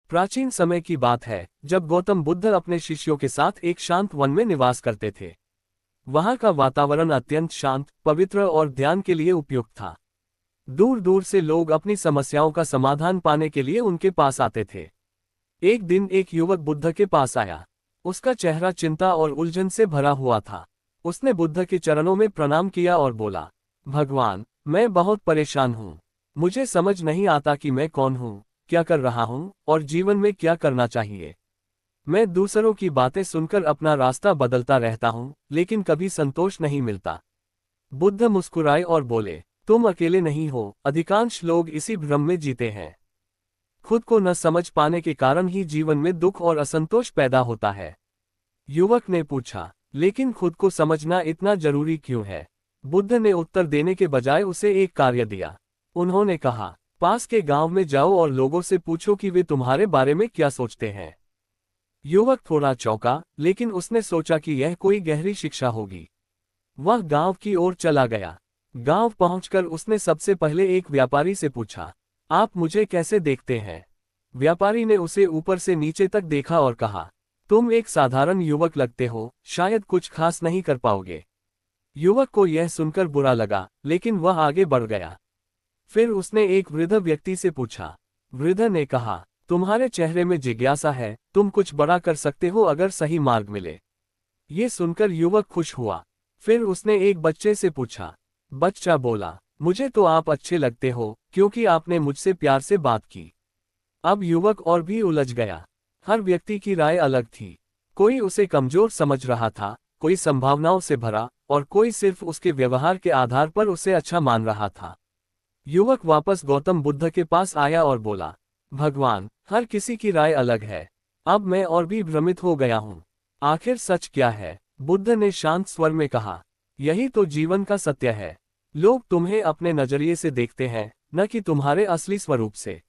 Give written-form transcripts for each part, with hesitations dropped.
प्राचीन समय की बात है, जब गौतम बुद्ध अपने शिष्यों के साथ एक शांत वन में निवास करते थे। वहां का वातावरण अत्यंत शांत, पवित्र और ध्यान के लिए उपयुक्त था। दूर दूर से लोग अपनी समस्याओं का समाधान पाने के लिए उनके पास आते थे। एक दिन एक युवक बुद्ध के पास आया। उसका चेहरा चिंता और उलझन से भरा हुआ था। उसने बुद्ध के चरणों में प्रणाम किया और बोला, भगवान, मैं बहुत परेशान हूँ। मुझे समझ नहीं आता कि मैं कौन हूँ, क्या कर रहा हूँ और जीवन में क्या करना चाहिए। मैं दूसरों की बातें सुनकर अपना रास्ता बदलता रहता हूँ, लेकिन कभी संतोष नहीं मिलता। बुद्ध मुस्कुराए और बोले, तुम अकेले नहीं हो, अधिकांश लोग इसी भ्रम में जीते हैं। खुद को न समझ पाने के कारण ही जीवन में दुख और असंतोष पैदा होता है। युवक ने पूछा, लेकिन खुद को समझना इतना जरूरी क्यों है? बुद्ध ने उत्तर देने के बजाय उसे एक कार्य दिया। उन्होंने कहा, पास के गांव में जाओ और लोगों से पूछो कि वे तुम्हारे बारे में क्या सोचते हैं। युवक थोड़ा चौंका, लेकिन उसने सोचा कि यह कोई गहरी शिक्षा होगी। वह गांव की ओर चला गया। गांव पहुंचकर उसने सबसे पहले एक व्यापारी से पूछा, आप मुझे कैसे देखते हैं? व्यापारी ने उसे ऊपर से नीचे तक देखा और कहा, तुम एक साधारण युवक लगते हो, शायद कुछ खास नहीं कर पाओगे। युवक को यह सुनकर बुरा लगा, लेकिन वह आगे बढ़ गया। फिर उसने एक वृद्ध व्यक्ति से पूछा। वृद्ध ने कहा, तुम्हारे चेहरे में जिज्ञासा है, तुम कुछ बड़ा कर सकते हो अगर सही मार्ग मिले। ये सुनकर युवक खुश हुआ। फिर उसने एक बच्चे से पूछा। बच्चा बोला, मुझे तो आप अच्छे लगते हो, क्योंकि आपने मुझसे प्यार से बात की। अब युवक और भी उलझ गया। हर व्यक्ति की राय अलग थी। कोई उसे कमजोर समझ रहा था, कोई संभावनाओं से भरा, और कोई सिर्फ उसके व्यवहार के आधार पर उसे अच्छा मान रहा था। युवक वापस गौतम बुद्ध के पास आया और बोला, भगवान, हर किसी की राय अलग है। अब मैं और भी भ्रमित हो गया हूँ। आखिर सच क्या है? बुद्ध ने शांत स्वर में कहा, यही तो जीवन का सत्य है। लोग तुम्हें अपने नजरिए से देखते हैं, न कि तुम्हारे असली स्वरूप से।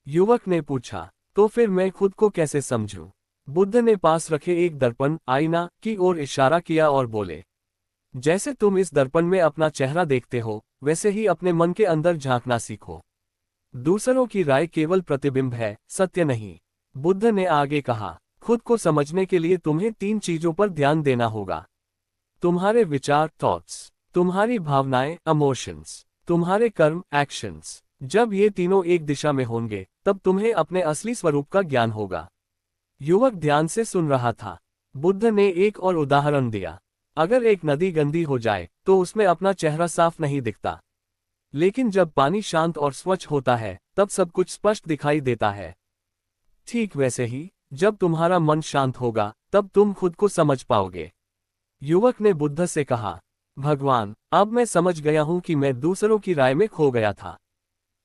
युवक ने पूछा, तो फिर मैं खुद को कैसे समझूं? बुद्ध ने पास रखे एक दर्पण, आईना की ओर इशारा किया और बोले, जैसे तुम इस दर्पण में अपना चेहरा देखते हो, वैसे ही अपने मन के अंदर झांकना सीखो। दूसरों की राय केवल प्रतिबिंब है, सत्य नहीं। बुद्ध ने आगे कहा, खुद को समझने के लिए तुम्हें 3 चीजों पर ध्यान देना होगा। तुम्हारे विचार, थॉट्स, तुम्हारी भावनाएं, इमोशंस, तुम्हारे कर्म, एक्शंस। जब ये तीनों एक दिशा में होंगे, तब तुम्हें अपने असली स्वरूप का ज्ञान होगा। युवक ध्यान से सुन रहा था। बुद्ध ने एक और उदाहरण दिया। अगर एक नदी गंदी हो जाए, तो उसमें अपना चेहरा साफ नहीं दिखता। लेकिन जब पानी शांत और स्वच्छ होता है, तब सब कुछ स्पष्ट दिखाई देता है। ठीक वैसे ही, जब तुम्हारा मन शांत होगा, तब तुम खुद को समझ पाओगे। युवक ने बुद्ध से कहा, भगवान, अब मैं समझ गया हूं कि मैं दूसरों की राय में खो गया था।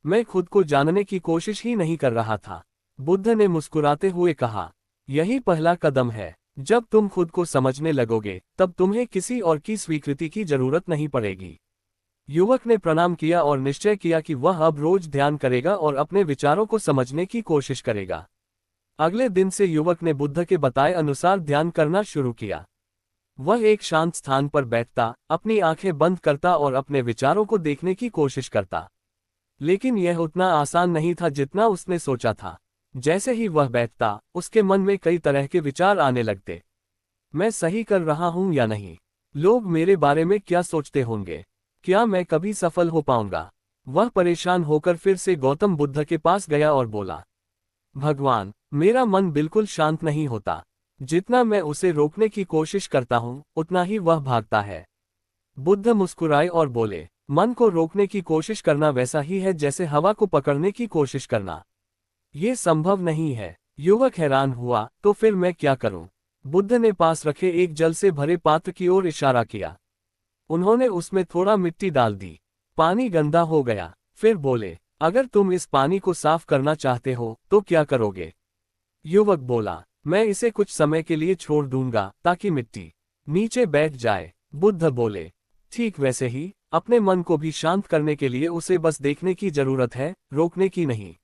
मैं खुद को जानने की कोशिश ही नहीं कर रहा था। बुद्ध ने मुस्कुराते हुए कहा, यही पहला कदम है। जब तुम खुद को समझने लगोगे, तब तुम्हें किसी और की स्वीकृति की जरूरत नहीं पड़ेगी। युवक ने प्रणाम किया और निश्चय किया कि वह अब रोज ध्यान करेगा और अपने विचारों को समझने की कोशिश करेगा। अगले दिन से युवक ने बुद्ध के बताए अनुसार ध्यान करना शुरू किया। वह एक शांत स्थान पर बैठता, अपनी आंखें बंद करता और अपने विचारों को देखने की कोशिश करता। लेकिन यह उतना आसान नहीं था जितना उसने सोचा था। जैसे ही वह बैठता, उसके मन में कई तरह के विचार आने लगते। मैं सही कर रहा हूं या नहीं? लोग मेरे बारे में क्या सोचते होंगे? क्या मैं कभी सफल हो पाऊंगा? वह परेशान होकर फिर से गौतम बुद्ध के पास गया और बोला, भगवान, मेरा मन बिल्कुल शांत नहीं होता। जितना मैं उसे रोकने की कोशिश करता हूं, उतना ही वह भागता है। बुद्ध मुस्कुराए और बोले, मन को रोकने की कोशिश करना वैसा ही है जैसे हवा को पकड़ने की कोशिश करना। ये संभव नहीं है। युवक हैरान हुआ, तो फिर मैं क्या करूं? बुद्ध ने पास रखे एक जल से भरे पात्र की ओर इशारा किया। उन्होंने उसमें थोड़ा मिट्टी डाल दी। पानी गंदा हो गया। फिर बोले, अगर तुम इस पानी को साफ करना चाहते हो, तो क्या करोगे? युवक बोला, मैं इसे कुछ समय के लिए छोड़ दूंगा, ताकि मिट्टी नीचे बैठ जाए। बुद्ध बोले, ठीक वैसे ही, अपने मन को भी शांत करने के लिए उसे बस देखने की जरूरत है, रोकने की नहीं।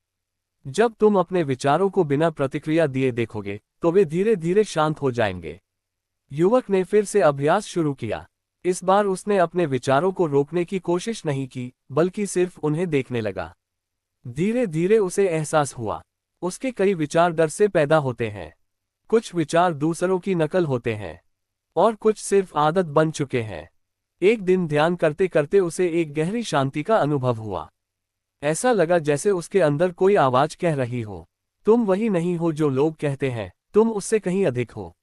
जब तुम अपने विचारों को बिना प्रतिक्रिया दिए देखोगे, तो वे धीरे धीरे शांत हो जाएंगे। युवक ने फिर से अभ्यास शुरू किया। इस बार उसने अपने विचारों को रोकने की कोशिश नहीं की, बल्कि सिर्फ उन्हें देखने लगा। धीरे धीरे उसे एहसास हुआ, उसके कई विचार डर से पैदा होते हैं। कुछ विचार दूसरों की नकल होते हैं और कुछ सिर्फ आदत बन चुके हैं। एक दिन ध्यान करते करते उसे एक गहरी शांति का अनुभव हुआ। ऐसा लगा जैसे उसके अंदर कोई आवाज कह रही हो, तुम वही नहीं हो जो लोग कहते हैं, तुम उससे कहीं अधिक हो।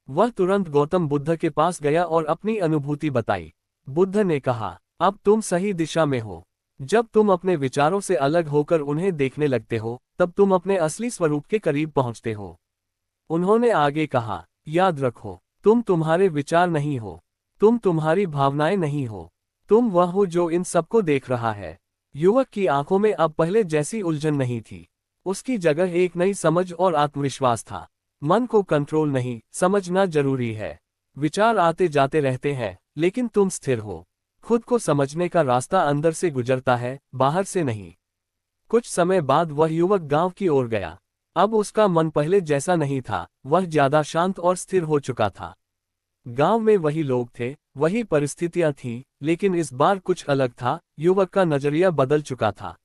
वह तुरंत गौतम बुद्ध के पास गया और अपनी अनुभूति बताई। बुद्ध ने कहा, अब तुम सही दिशा में हो। जब तुम अपने विचारों से अलग होकर उन्हें देखने लगते हो, तब तुम अपने असली स्वरूप के करीब पहुंचते हो। उन्होंने आगे कहा, याद रखो, तुम तुम्हारे विचार नहीं हो, तुम तुम्हारी भावनाएं नहीं हो, तुम वह हो जो इन सबको देख रहा है। युवक की आंखों में अब पहले जैसी उलझन नहीं थी। उसकी जगह एक नई समझ और आत्मविश्वास था। मन को कंट्रोल नहीं, समझना जरूरी है। विचार आते जाते रहते हैं, लेकिन तुम स्थिर हो। खुद को समझने का रास्ता अंदर से गुजरता है, बाहर से नहीं। कुछ समय बाद वह युवक गांव की ओर गया। अब उसका मन पहले जैसा नहीं था, वह ज्यादा शांत और स्थिर हो चुका था। गांव में वही लोग थे, वही परिस्थितियां थीं, लेकिन इस बार कुछ अलग था। युवक का नजरिया बदल चुका था।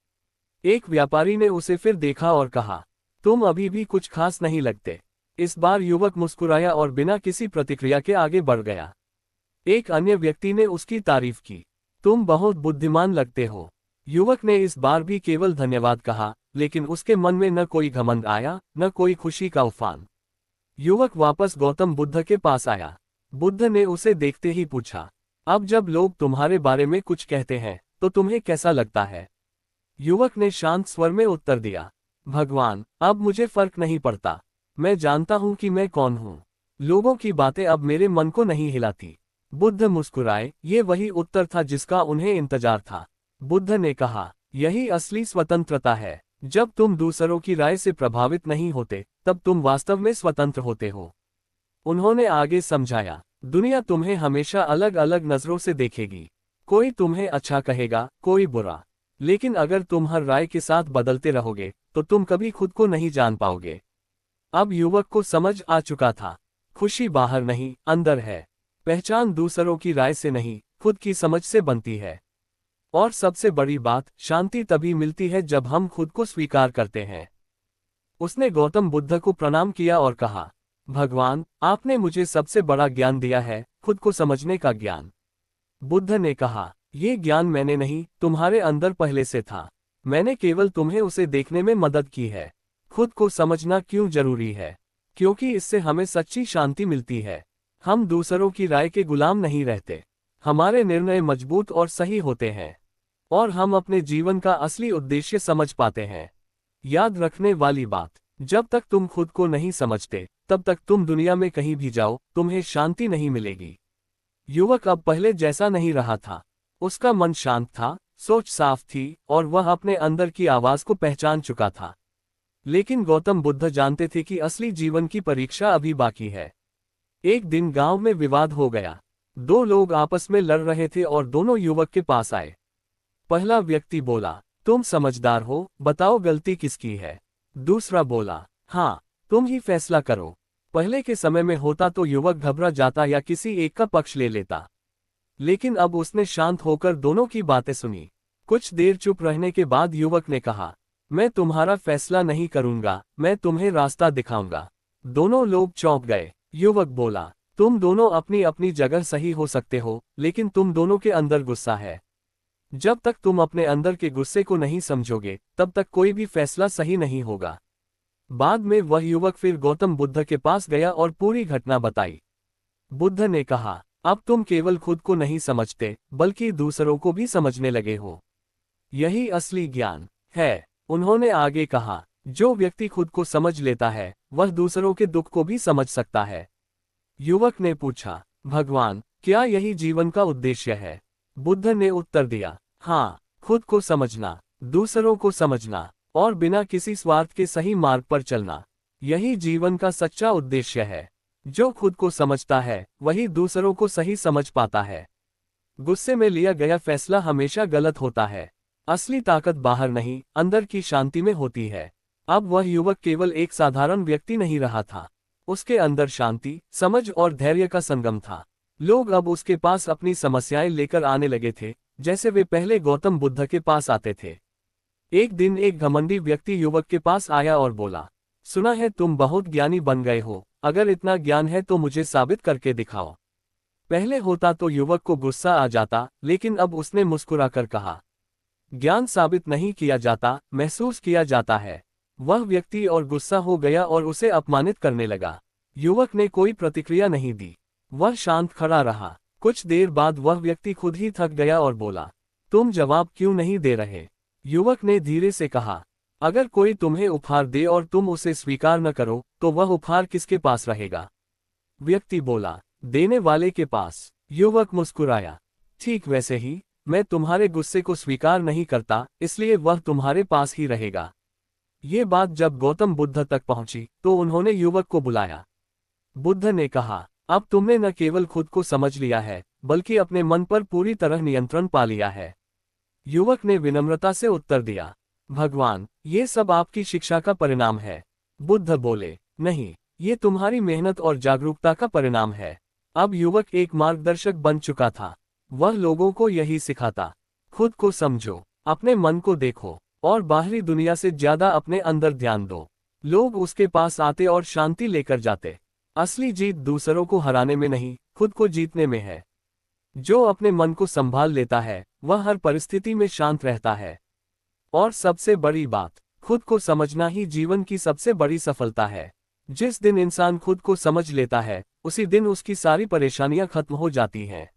एक व्यापारी ने उसे फिर देखा और कहा, तुम अभी भी कुछ खास नहीं लगते। इस बार युवक मुस्कुराया और बिना किसी प्रतिक्रिया के आगे बढ़ गया। एक अन्य व्यक्ति ने उसकी तारीफ की, तुम बहुत बुद्धिमान लगते हो। युवक ने इस बार भी केवल धन्यवाद कहा, लेकिन उसके मन में न कोई घमंड आया, न कोई खुशी का उफान। युवक वापस गौतम बुद्ध के पास आया। बुद्ध ने उसे देखते ही पूछा, अब जब लोग तुम्हारे बारे में कुछ कहते हैं, तो तुम्हें कैसा लगता है? युवक ने शांत स्वर में उत्तर दिया, भगवान, अब मुझे फर्क नहीं पड़ता। मैं जानता हूं कि मैं कौन हूं। लोगों की बातें अब मेरे मन को नहीं हिलाती। बुद्ध मुस्कुराए, ये वही उत्तर था जिसका उन्हें इंतजार था। बुद्ध ने कहा, यही असली स्वतंत्रता है। जब तुम दूसरों की राय से प्रभावित नहीं होते, तब तुम वास्तव में स्वतंत्र होते हो। उन्होंने आगे समझाया, दुनिया तुम्हें हमेशा अलग अलग नजरों से देखेगी। कोई तुम्हें अच्छा कहेगा, कोई बुरा। लेकिन अगर तुम हर राय के साथ बदलते रहोगे, तो तुम कभी खुद को नहीं जान पाओगे। अब युवक को समझ आ चुका था, खुशी बाहर नहीं, अंदर है। पहचान दूसरों की राय से नहीं, खुद की समझ से बनती है। और सबसे बड़ी बात, शांति तभी मिलती है जब हम खुद को स्वीकार करते हैं। उसने गौतम बुद्ध को प्रणाम किया और कहा, भगवान, आपने मुझे सबसे बड़ा ज्ञान दिया है, खुद को समझने का ज्ञान। बुद्ध ने कहा, ये ज्ञान मैंने नहीं, तुम्हारे अंदर पहले से था। मैंने केवल तुम्हें उसे देखने में मदद की है। खुद को समझना क्यों जरूरी है? क्योंकि इससे हमें सच्ची शांति मिलती है। हम दूसरों की राय के गुलाम नहीं रहते। हमारे निर्णय मजबूत और सही होते हैं, और हम अपने जीवन का असली उद्देश्य समझ पाते हैं। याद रखने वाली बात, जब तक तुम खुद को नहीं समझते, तब तक तुम दुनिया में कहीं भी जाओ, तुम्हें शांति नहीं मिलेगी। युवक अब पहले जैसा नहीं रहा था। उसका मन शांत था, सोच साफ थी, और वह अपने अंदर की आवाज को पहचान चुका था। लेकिन गौतम बुद्ध जानते थे कि असली जीवन की परीक्षा अभी बाकी है। एक दिन गांव में विवाद हो गया। दो लोग आपस में लड़ रहे थे और दोनों युवक के पास आए। पहला व्यक्ति बोला, तुम समझदार हो, बताओ गलती किसकी है? दूसरा बोला, हाँ, तुम ही फैसला करो। पहले के समय में होता तो युवक घबरा जाता या किसी एक का पक्ष ले लेता। लेकिन अब उसने शांत होकर दोनों की बातें सुनी। कुछ देर चुप रहने के बाद युवक ने कहा, मैं तुम्हारा फैसला नहीं करूंगा, मैं तुम्हें रास्ता दिखाऊंगा। दोनों लोग चौंक गए। युवक बोला, तुम दोनों अपनी अपनी जगह सही हो सकते हो, लेकिन तुम दोनों के अंदर गुस्सा है। जब तक तुम अपने अंदर के गुस्से को नहीं समझोगे, तब तक कोई भी फैसला सही नहीं होगा। बाद में वह युवक फिर गौतम बुद्ध के पास गया और पूरी घटना बताई। बुद्ध ने कहा, अब तुम केवल खुद को नहीं समझते, बल्कि दूसरों को भी समझने लगे हो। यही असली ज्ञान है। उन्होंने आगे कहा, जो व्यक्ति खुद को समझ लेता है, वह दूसरों के दुख को भी समझ सकता है। युवक ने पूछा, भगवान, क्या यही जीवन का उद्देश्य है? बुद्ध ने उत्तर दिया, हाँ, खुद को समझना, दूसरों को समझना, और बिना किसी स्वार्थ के सही मार्ग पर चलना, यही जीवन का सच्चा उद्देश्य है। जो खुद को समझता है, वही दूसरों को सही समझ पाता है। गुस्से में लिया गया फैसला हमेशा गलत होता है। असली ताकत बाहर नहीं, अंदर की शांति में होती है। अब वह युवक केवल एक साधारण व्यक्ति नहीं रहा था। उसके अंदर शांति, समझ और धैर्य का संगम था। लोग अब उसके पास अपनी समस्याएं लेकर आने लगे थे, जैसे वे पहले गौतम बुद्ध के पास आते थे। एक दिन एक घमंडी व्यक्ति युवक के पास आया और बोला, सुना है तुम बहुत ज्ञानी बन गए हो, अगर इतना ज्ञान है तो मुझे साबित करके दिखाओ। पहले होता तो युवक को गुस्सा आ जाता, लेकिन अब उसने मुस्कुराकर कहा, ज्ञान साबित नहीं किया जाता, महसूस किया जाता है। वह व्यक्ति और गुस्सा हो गया और उसे अपमानित करने लगा। युवक ने कोई प्रतिक्रिया नहीं दी, वह शांत खड़ा रहा। कुछ देर बाद वह व्यक्ति खुद ही थक गया और बोला, तुम जवाब क्यों नहीं दे रहे? युवक ने धीरे से कहा, अगर कोई तुम्हें उपहार दे और तुम उसे स्वीकार न करो तो वह उपहार किसके पास रहेगा? व्यक्ति बोला, देने वाले के पास। युवक मुस्कुराया, ठीक वैसे ही मैं तुम्हारे गुस्से को स्वीकार नहीं करता, इसलिए वह तुम्हारे पास ही रहेगा। ये बात जब गौतम बुद्ध तक पहुंची तो उन्होंने युवक को बुलाया। बुद्ध ने कहा, अब तुमने न केवल खुद को समझ लिया है, बल्कि अपने मन पर पूरी तरह नियंत्रण पा लिया है। युवक ने विनम्रता से उत्तर दिया, भगवान, ये सब आपकी शिक्षा का परिणाम है। बुद्ध बोले, नहीं, ये तुम्हारी मेहनत और जागरूकता का परिणाम है। अब युवक एक मार्गदर्शक बन चुका था। वह लोगों को यही सिखाता, खुद को समझो, अपने मन को देखो और बाहरी दुनिया से ज्यादा अपने अंदर ध्यान दो। लोग उसके पास आते और शांति लेकर जाते। असली जीत दूसरों को हराने में नहीं, खुद को जीतने में है। जो अपने मन को संभाल लेता है वह हर परिस्थिति में शांत रहता है। और सबसे बड़ी बात, खुद को समझना ही जीवन की सबसे बड़ी सफलता है। जिस दिन इंसान खुद को समझ लेता है उसी दिन उसकी सारी परेशानियां खत्म हो जाती हैं।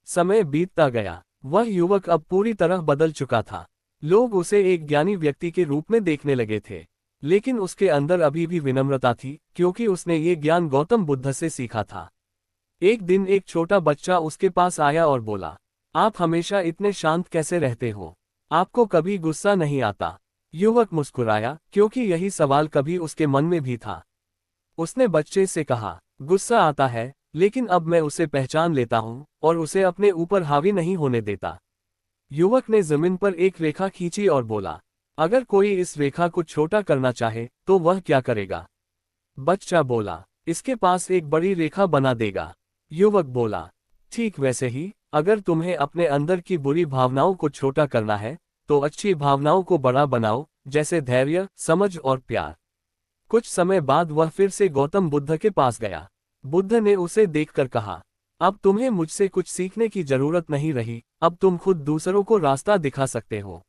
समय बीतता गया, वह युवक अब पूरी तरह बदल चुका था। लोग उसे एक ज्ञानी व्यक्ति के रूप में देखने लगे थे, लेकिन उसके अंदर अभी भी विनम्रता थी, क्योंकि उसने ये ज्ञान गौतम बुद्ध से सीखा था। एक दिन एक छोटा बच्चा उसके पास आया और बोला, आप हमेशा इतने शांत कैसे रहते हो? आपको कभी गुस्सा नहीं आता? युवक मुस्कुराया, क्योंकि यही सवाल कभी उसके मन में भी था। उसने बच्चे से कहा, गुस्सा आता है, लेकिन अब मैं उसे पहचान लेता हूं और उसे अपने ऊपर हावी नहीं होने देता। युवक ने जमीन पर एक रेखा खींची और बोला, अगर कोई इस रेखा को छोटा करना चाहे तो वह क्या करेगा? बच्चा बोला, इसके पास एक बड़ी रेखा बना देगा। युवक बोला, ठीक वैसे ही, अगर तुम्हें अपने अंदर की बुरी भावनाओं को छोटा करना है तो अच्छी भावनाओं को बड़ा बनाओ, जैसे धैर्य, समझ और प्यार। कुछ समय बाद वह फिर से गौतम बुद्ध के पास गया। बुद्ध ने उसे देखकर कहा, अब तुम्हें मुझसे कुछ सीखने की जरूरत नहीं रही, अब तुम खुद दूसरों को रास्ता दिखा सकते हो।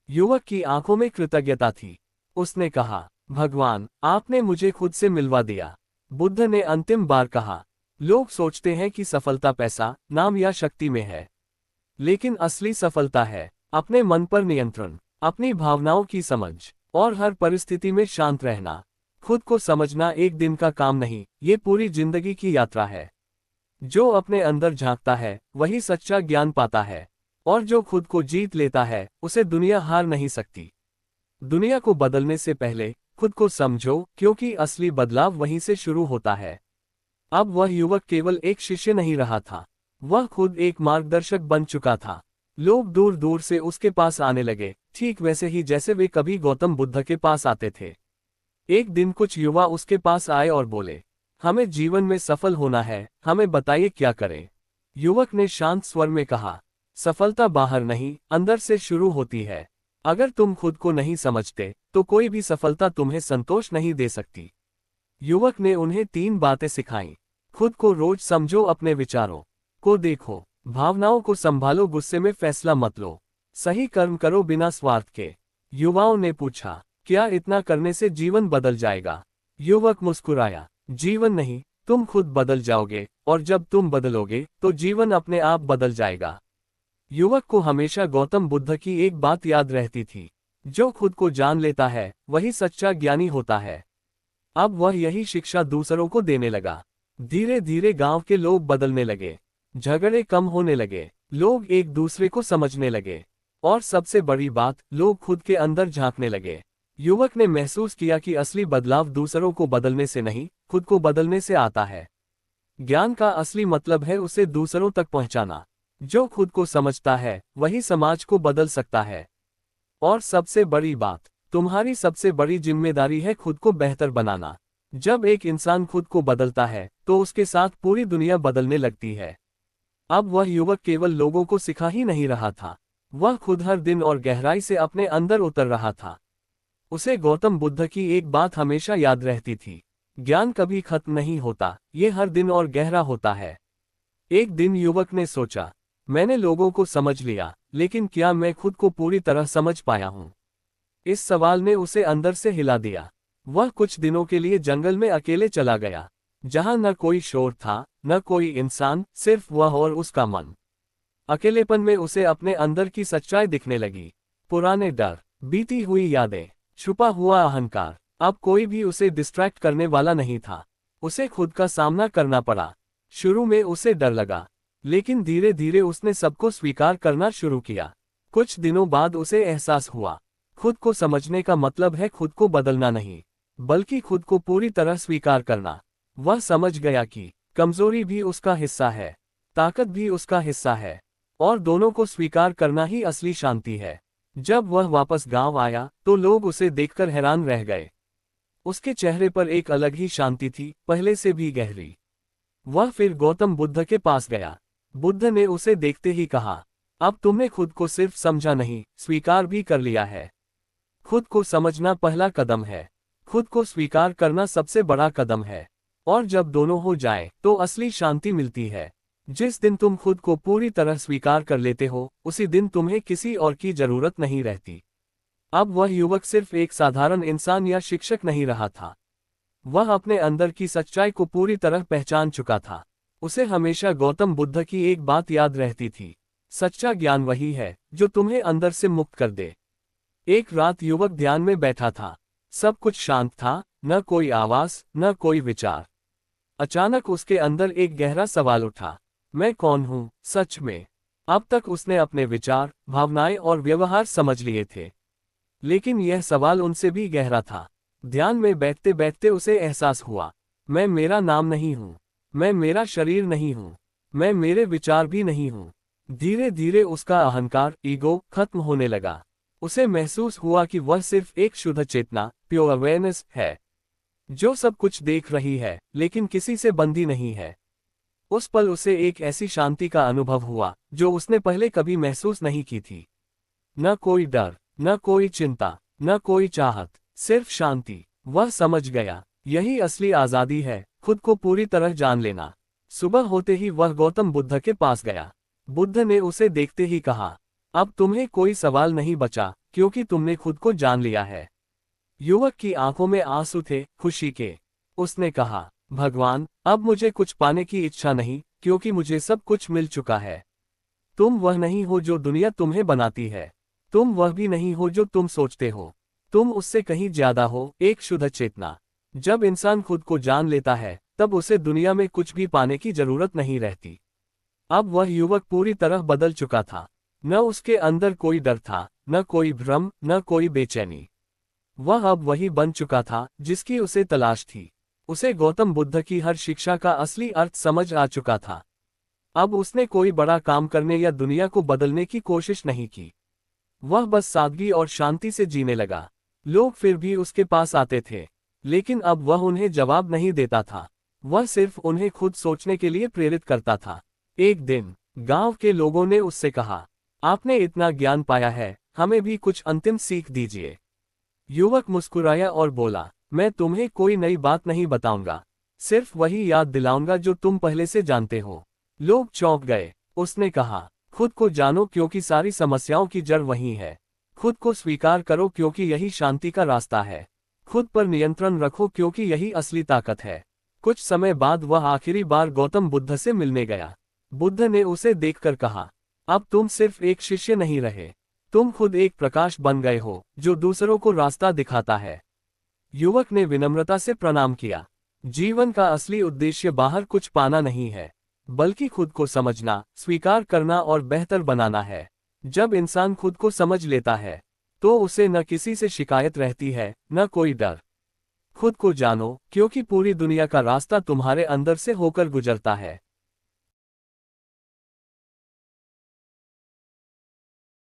युवक की आंखों में कृतज्ञता थी। उसने कहा, भगवान, आपने मुझे खुद से मिलवा दिया। बुद्ध ने अंतिम बार कहा, लोग सोचते हैं कि सफलता पैसा, नाम या शक्ति में है, लेकिन असली सफलता है अपने मन पर नियंत्रण, अपनी भावनाओं की समझ और हर परिस्थिति में शांत रहना। खुद को समझना एक दिन का काम नहीं, ये पूरी जिंदगी की यात्रा है। जो अपने अंदर झांकता है वही सच्चा ज्ञान पाता है, और जो खुद को जीत लेता है उसे दुनिया हार नहीं सकती। दुनिया को बदलने से पहले खुद को समझो, क्योंकि असली बदलाव वहीं से शुरू होता है। अब वह युवक केवल एक शिष्य नहीं रहा था, वह खुद एक मार्गदर्शक बन चुका था। लोग दूर दूर से उसके पास आने लगे, ठीक वैसे ही जैसे वे कभी गौतम बुद्ध के पास आते थे। एक दिन कुछ युवा उसके पास आए और बोले, हमें जीवन में सफल होना है, हमें बताइए क्या करें। युवक ने शांत स्वर में कहा, सफलता बाहर नहीं, अंदर से शुरू होती है। अगर तुम खुद को नहीं समझते तो कोई भी सफलता तुम्हें संतोष नहीं दे सकती। युवक ने उन्हें 3 बातें सिखाईं। खुद को रोज समझो, अपने विचारों को देखो, भावनाओं को संभालो, गुस्से में फैसला मत लो, सही कर्म करो बिना स्वार्थ के। युवाओं ने पूछा, क्या इतना करने से जीवन बदल जाएगा? युवक मुस्कुराया, जीवन नहीं, तुम खुद बदल जाओगे, और जब तुम बदलोगे तो जीवन अपने आप बदल जाएगा। युवक को हमेशा गौतम बुद्ध की एक बात याद रहती थी, जो खुद को जान लेता है वही सच्चा ज्ञानी होता है। अब वह यही शिक्षा दूसरों को देने लगा। धीरे धीरे गांव के लोग बदलने लगे, झगड़े कम होने लगे, लोग एक दूसरे को समझने लगे, और सबसे बड़ी बात, लोग खुद के अंदर झांकने लगे। युवक ने महसूस किया कि असली बदलाव दूसरों को बदलने से नहीं, खुद को बदलने से आता है। ज्ञान का असली मतलब है उसे दूसरों तक पहुंचाना। जो खुद को समझता है वही समाज को बदल सकता है। और सबसे बड़ी बात, तुम्हारी सबसे बड़ी जिम्मेदारी है खुद को बेहतर बनाना। जब एक इंसान खुद को बदलता है तो उसके साथ पूरी दुनिया बदलने लगती है। अब वह युवक केवल लोगों को सिखा ही नहीं रहा था, वह खुद हर दिन और गहराई से अपने अंदर उतर रहा था। उसे गौतम बुद्ध की एक बात हमेशा याद रहती थी, ज्ञान कभी खत्म नहीं होता, ये हर दिन और गहरा होता है। एक दिन युवक ने सोचा, मैंने लोगों को समझ लिया, लेकिन क्या मैं खुद को पूरी तरह समझ पाया हूँ? इस सवाल ने उसे अंदर से हिला दिया। वह कुछ दिनों के लिए जंगल में अकेले चला गया, जहां न कोई शोर था, न कोई इंसान, सिर्फ वह और उसका मन। अकेलेपन में उसे अपने अंदर की सच्चाई दिखने लगी। पुराने डर, बीती हुई यादें, छुपा हुआ अहंकार, अब कोई भी उसे डिस्ट्रैक्ट करने वाला नहीं था। उसे खुद का सामना करना पड़ा। शुरू में उसे डर लगा, लेकिन धीरे धीरे उसने सबको स्वीकार करना शुरू किया। कुछ दिनों बाद उसे एहसास हुआ, खुद को समझने का मतलब है खुद को बदलना नहीं, बल्कि खुद को पूरी तरह स्वीकार करना। वह समझ गया कि कमजोरी भी उसका हिस्सा है, ताकत भी उसका हिस्सा है, और दोनों को स्वीकार करना ही असली शांति है। जब वह वापस गांव आया तो लोग उसे देखकर हैरान रह गए। उसके चेहरे पर एक अलग ही शांति थी, पहले से भी गहरी। वह फिर गौतम बुद्ध के पास गया। बुद्ध ने उसे देखते ही कहा, अब तुमने खुद को सिर्फ समझा नहीं, स्वीकार भी कर लिया है। खुद को समझना पहला कदम है, खुद को स्वीकार करना सबसे बड़ा कदम है, और जब दोनों हो जाए तो असली शांति मिलती है। जिस दिन तुम खुद को पूरी तरह स्वीकार कर लेते हो, उसी दिन तुम्हें किसी और की जरूरत नहीं रहती। अब वह युवक सिर्फ एक साधारण इंसान या शिक्षक नहीं रहा था। वह अपने अंदर की सच्चाई को पूरी तरह पहचान चुका था। उसे हमेशा गौतम बुद्ध की एक बात याद रहती थी, सच्चा ज्ञान वही है जो तुम्हें अंदर से मुक्त कर दे। एक रात युवक ध्यान में बैठा था। सब कुछ शांत था, न कोई आवाज, न कोई विचार। अचानक उसके अंदर एक गहरा सवाल उठा, मैं कौन हूँ सच में? अब तक उसने अपने विचार, भावनाएं और व्यवहार समझ लिए थे, लेकिन यह सवाल उनसे भी गहरा था। ध्यान में बैठते बैठते उसे एहसास हुआ, मैं मेरा नाम नहीं हूँ, मैं मेरा शरीर नहीं हूँ, मैं मेरे विचार भी नहीं हूँ। धीरे धीरे उसका अहंकार, ईगो, खत्म होने लगा। उसे महसूस हुआ कि वह सिर्फ एक शुद्ध चेतना, प्योर अवेयरनेस है, जो सब कुछ देख रही है, लेकिन किसी से बंधी नहीं है। उस पल उसे एक ऐसी शांति का अनुभव हुआ जो उसने पहले कभी महसूस नहीं की थी। न कोई डर, न कोई चिंता, न कोई चाहत, सिर्फ शांति। वह समझ गया, यही असली आजादी है, खुद को पूरी तरह जान लेना। सुबह होते ही वह गौतम बुद्ध के पास गया। बुद्ध ने उसे देखते ही कहा, अब तुम्हें कोई सवाल नहीं बचा, क्योंकि तुमने खुद को जान लिया है। युवक की आंखों में आंसू थे, खुशी के। उसने कहा, भगवान, अब मुझे कुछ पाने की इच्छा नहीं, क्योंकि मुझे सब कुछ मिल चुका है। तुम वह नहीं हो जो दुनिया तुम्हें बनाती है, तुम वह भी नहीं हो जो तुम सोचते हो, तुम उससे कहीं ज्यादा हो, एक शुद्ध चेतना। जब इंसान खुद को जान लेता है, तब उसे दुनिया में कुछ भी पाने की जरूरत नहीं रहती। अब वह युवक पूरी तरह बदल चुका था। न उसके अंदर कोई डर था, न कोई भ्रम, न कोई बेचैनी। वह अब वही बन चुका था जिसकी उसे तलाश थी। उसे गौतम बुद्ध की हर शिक्षा का असली अर्थ समझ आ चुका था। अब उसने कोई बड़ा काम करने या दुनिया को बदलने की कोशिश नहीं की। वह बस सादगी और शांति से जीने लगा। लोग फिर भी उसके पास आते थे, लेकिन अब वह उन्हें जवाब नहीं देता था। वह सिर्फ उन्हें खुद सोचने के लिए प्रेरित करता था। एक दिन गांव के लोगों ने उससे कहा, आपने इतना ज्ञान पाया है, हमें भी कुछ अंतिम सीख दीजिए। युवक मुस्कुराया और बोला, मैं तुम्हें कोई नई बात नहीं बताऊंगा, सिर्फ वही याद दिलाऊंगा जो तुम पहले से जानते हो। लोग चौंक गए। उसने कहा, खुद को जानो क्योंकि सारी समस्याओं की जड़ वही है। खुद को स्वीकार करो क्योंकि यही शांति का रास्ता है। खुद पर नियंत्रण रखो क्योंकि यही असली ताकत है। कुछ समय बाद वह आखिरी बार गौतम बुद्ध से मिलने गया। बुद्ध ने उसे देखकर कहा, अब तुम सिर्फ एक शिष्य नहीं रहे, तुम खुद एक प्रकाश बन गए हो जो दूसरों को रास्ता दिखाता है। युवक ने विनम्रता से प्रणाम किया। जीवन का असली उद्देश्य बाहर कुछ पाना नहीं है, बल्कि खुद को समझना, स्वीकार करना और बेहतर बनाना है। जब इंसान खुद को समझ लेता है, तो उसे न किसी से शिकायत रहती है, न कोई डर। खुद को जानो, क्योंकि पूरी दुनिया का रास्ता तुम्हारे अंदर से होकर गुजरता है।